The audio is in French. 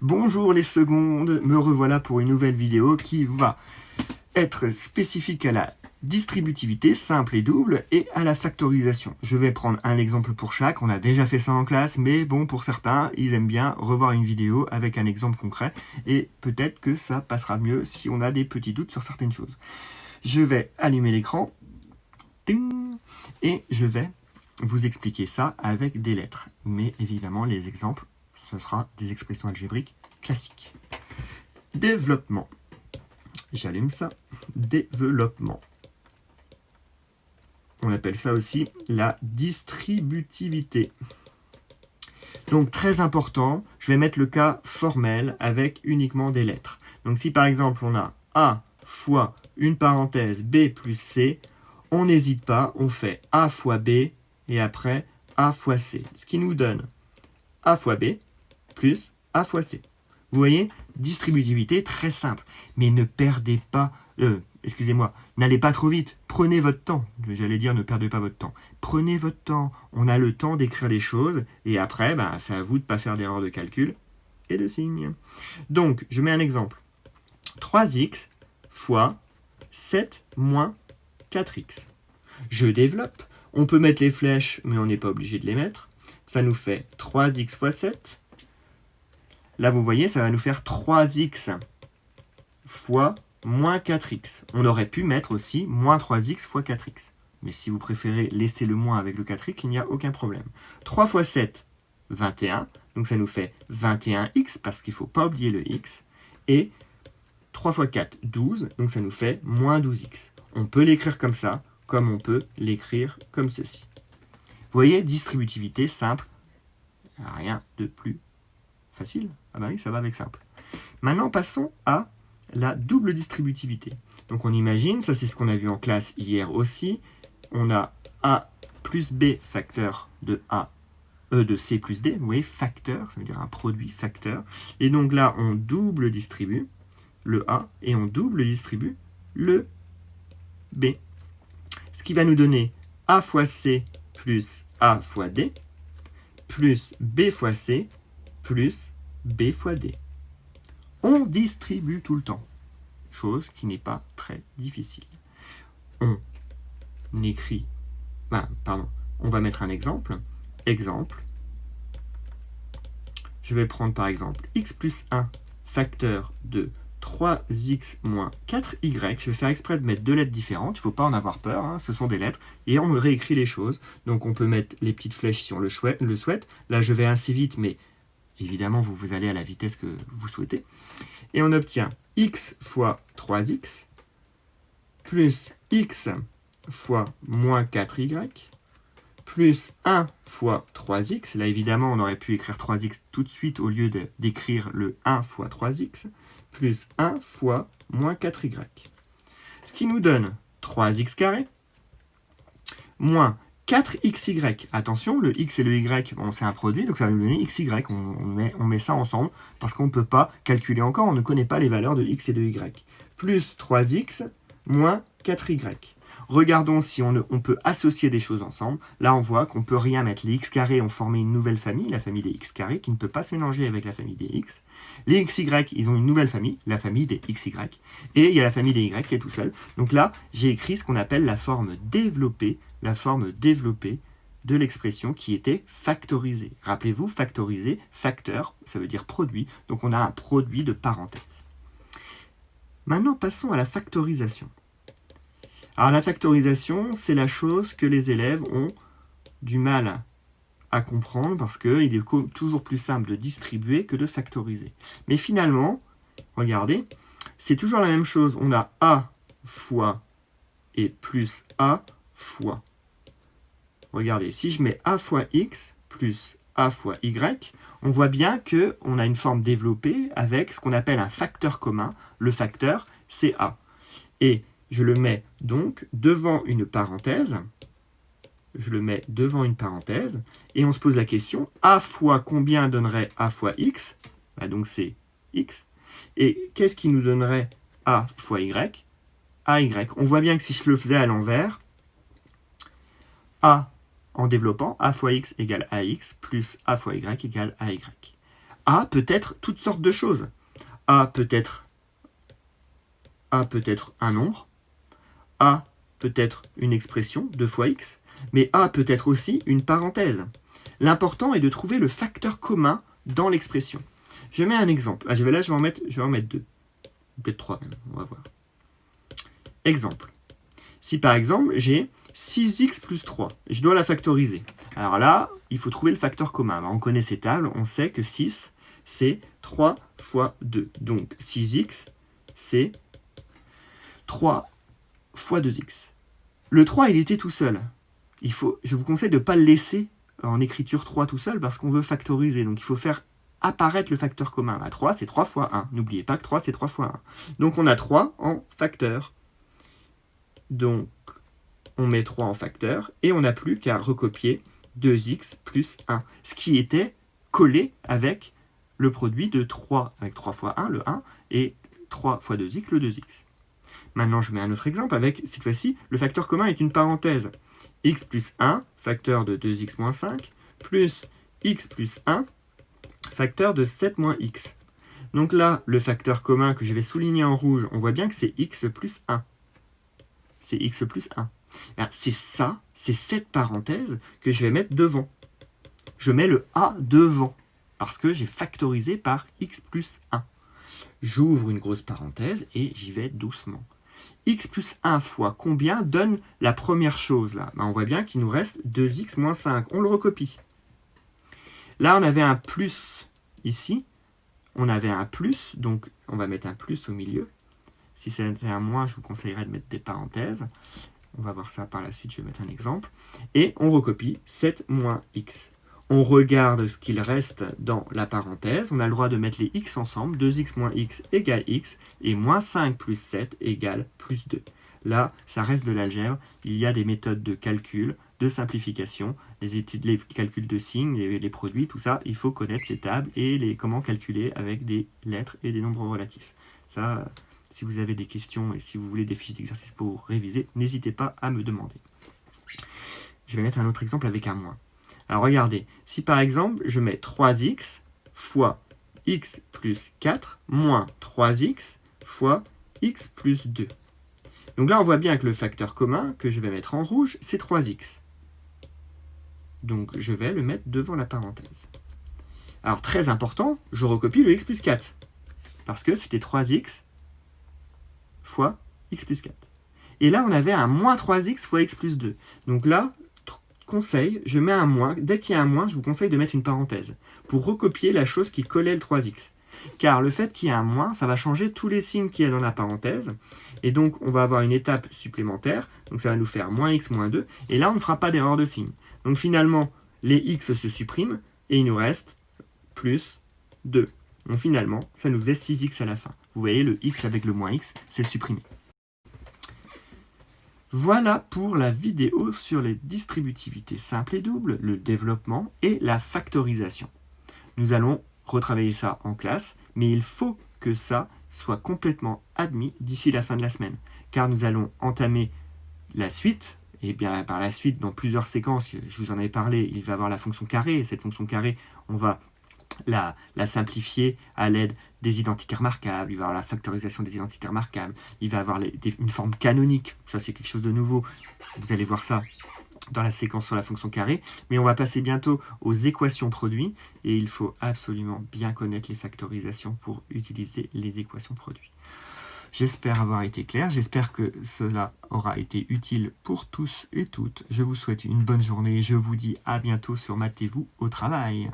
Bonjour les secondes, me revoilà pour une nouvelle vidéo qui va être spécifique à la distributivité simple et double et à la factorisation. Je vais prendre un exemple pour chaque, on a déjà fait ça en classe, mais bon, pour certains, ils aiment bien revoir une vidéo avec un exemple concret et peut-être que ça passera mieux si on a des petits doutes sur certaines choses. Je vais allumer l'écran et je vais vous expliquer ça avec des lettres. Mais évidemment, les exemples, ce sera des expressions algébriques classiques. Développement. J'allume ça. Développement. On appelle ça aussi la distributivité. Donc, très important, je vais mettre le cas formel avec uniquement des lettres. Donc, si par exemple, on a A fois une parenthèse B plus C, on n'hésite pas, on fait A fois B et après A fois C. Ce qui nous donne A fois B plus A fois C. Vous voyez, distributivité très simple. Mais ne perdez pas, n'allez pas trop vite. Prenez votre temps. J'allais dire ne perdez pas votre temps. Prenez votre temps. On a le temps d'écrire les choses. Et après, c'est à vous de ne pas faire d'erreur de calcul et de signe. Donc, je mets un exemple. 3x fois 7 moins 4x. Je développe. On peut mettre les flèches, mais on n'est pas obligé de les mettre. Ça nous fait 3x fois 7. Là, vous voyez, ça va nous faire 3x fois moins 4x. On aurait pu mettre aussi moins 3x fois 4x. Mais si vous préférez laisser le moins avec le 4x, il n'y a aucun problème. 3 fois 7, 21. Donc ça nous fait 21x, parce qu'il ne faut pas oublier le x. Et 3 fois 4, 12. Donc ça nous fait moins 12x. On peut l'écrire comme ça, comme on peut l'écrire comme ceci. Vous voyez, distributivité simple. Rien de plus facile. Ah bah oui, ça va avec simple. Maintenant, passons à la double distributivité. Donc on imagine, ça c'est ce qu'on a vu en classe hier aussi, on a A plus B facteur de C plus D, vous voyez, facteur, ça veut dire un produit facteur. Et donc là, on double distribue le A et on double distribue le B. Ce qui va nous donner A fois C plus A fois D plus B fois C plus B fois D. On distribue tout le temps, chose qui n'est pas très difficile. On écrit, on va mettre un exemple. Exemple, je vais prendre par exemple x plus 1 facteur de 3x moins 4y. Je vais faire exprès de mettre deux lettres différentes, il ne faut pas en avoir peur, ce sont des lettres, et on réécrit les choses. Donc on peut mettre les petites flèches si on le souhaite. Là je vais assez vite, mais évidemment vous allez à la vitesse que vous souhaitez. Et on obtient x fois 3x plus x fois moins 4y plus 1 fois 3x. Là, évidemment, on aurait pu écrire 3x tout de suite au lieu d'écrire le 1 fois 3x plus 1 fois moins 4y. Ce qui nous donne 3x carré moins 4xy. Attention, le x et le y, c'est un produit, donc ça va nous donner xy. On met ça ensemble parce qu'on ne peut pas calculer encore, on ne connaît pas les valeurs de x et de y. Plus 3x moins 4y. Regardons si on peut associer des choses ensemble. Là, on voit qu'on ne peut rien mettre. Les x carrés ont formé une nouvelle famille, la famille des x carrés, qui ne peut pas se mélanger avec la famille des x. Les xy, ils ont une nouvelle famille, la famille des xy. Et il y a la famille des y qui est tout seul. Donc là, j'ai écrit ce qu'on appelle la forme développée de l'expression qui était factorisée. Rappelez-vous, factorisé, facteur, ça veut dire produit. Donc on a un produit de parenthèse. Maintenant, passons à la factorisation. Alors la factorisation, c'est la chose que les élèves ont du mal à comprendre parce qu'il est toujours plus simple de distribuer que de factoriser. Mais finalement, regardez, c'est toujours la même chose. On a A fois et plus A fois. Regardez, si je mets A fois X plus A fois Y, on voit bien qu'on a une forme développée avec ce qu'on appelle un facteur commun. Le facteur, c'est A. Et je le mets donc devant une parenthèse. Et on se pose la question, A fois combien donnerait A fois X? Donc c'est X. Et qu'est-ce qui nous donnerait A fois Y? AY. On voit bien que si je le faisais à l'envers, A en développant, A fois X égale AX plus A fois Y égale AY. A peut être toutes sortes de choses. A peut être un nombre, A peut être une expression, 2 fois x, mais A peut être aussi une parenthèse. L'important est de trouver le facteur commun dans l'expression. Je mets un exemple. Je vais en mettre 2. Peut-être 3 même, on va voir. Exemple. Si par exemple, j'ai 6x plus 3, je dois la factoriser. Alors là, il faut trouver le facteur commun. Alors, on connaît ces tables, on sait que 6, c'est 3 fois 2. Donc 6x, c'est 3 fois 2x. Le 3, il était tout seul. Je vous conseille de ne pas le laisser en écriture 3 tout seul parce qu'on veut factoriser. Donc il faut faire apparaître le facteur commun. 3, c'est 3 fois 1. N'oubliez pas que 3, c'est 3 fois 1. Donc on a 3 en facteur. Donc on met 3 en facteur et on n'a plus qu'à recopier 2x plus 1. Ce qui était collé avec le produit de 3, avec 3 fois 1, le 1, et 3 fois 2x, le 2x. Maintenant, je mets un autre exemple avec, cette fois-ci, le facteur commun est une parenthèse. X plus 1, facteur de 2x moins 5, plus x plus 1, facteur de 7 moins x. Donc là, le facteur commun que je vais souligner en rouge, on voit bien que c'est x plus 1. C'est x plus 1. C'est ça, c'est cette parenthèse que je vais mettre devant. Je mets le a devant, parce que j'ai factorisé par x plus 1. J'ouvre une grosse parenthèse et j'y vais doucement. X plus 1 fois combien donne la première chose là? On voit bien qu'il nous reste 2x moins 5. On le recopie. Là, on avait un plus ici. On avait un plus, donc on va mettre un plus au milieu. Si c'était un moins, je vous conseillerais de mettre des parenthèses. On va voir ça par la suite, je vais mettre un exemple. Et on recopie 7 moins x. On regarde ce qu'il reste dans la parenthèse. On a le droit de mettre les x ensemble. 2x moins x égale x. Et moins 5 plus 7 égale plus 2. Là, ça reste de l'algèbre. Il y a des méthodes de calcul, de simplification, les calculs de signes, les produits, tout ça. Il faut connaître ces tables et comment calculer avec des lettres et des nombres relatifs. Ça, si vous avez des questions et si vous voulez des fiches d'exercice pour réviser, n'hésitez pas à me demander. Je vais mettre un autre exemple avec un moins. Alors regardez, si par exemple je mets 3x fois x plus 4 moins 3x fois x plus 2. Donc là on voit bien que le facteur commun que je vais mettre en rouge, c'est 3x. Donc je vais le mettre devant la parenthèse. Alors très important, je recopie le x plus 4. Parce que c'était 3x fois x plus 4. Et là on avait un moins 3x fois x plus 2. Donc là, conseil, je mets un moins. Dès qu'il y a un moins, je vous conseille de mettre une parenthèse pour recopier la chose qui collait le 3x. Car le fait qu'il y ait un moins, ça va changer tous les signes qu'il y a dans la parenthèse. Et donc, on va avoir une étape supplémentaire. Donc, ça va nous faire moins x moins 2. Et là, on ne fera pas d'erreur de signe. Donc, finalement, les x se suppriment et il nous reste plus 2. Donc, finalement, ça nous faisait 6x à la fin. Vous voyez, le x avec le moins x, c'est supprimé. Voilà pour la vidéo sur les distributivités simples et doubles, le développement et la factorisation. Nous allons retravailler ça en classe, mais il faut que ça soit complètement admis d'ici la fin de la semaine, car nous allons entamer la suite, et bien par la suite, dans plusieurs séquences, je vous en avais parlé, il va y avoir la fonction carré, et cette fonction carré, on va la simplifier à l'aide des identités remarquables, il va y avoir la factorisation des identités remarquables, il va y avoir une forme canonique, ça c'est quelque chose de nouveau, vous allez voir ça dans la séquence sur la fonction carré, mais on va passer bientôt aux équations produits, et il faut absolument bien connaître les factorisations pour utiliser les équations produits. J'espère avoir été clair, j'espère que cela aura été utile pour tous et toutes. Je vous souhaite une bonne journée, je vous dis à bientôt sur Maths et vous au travail.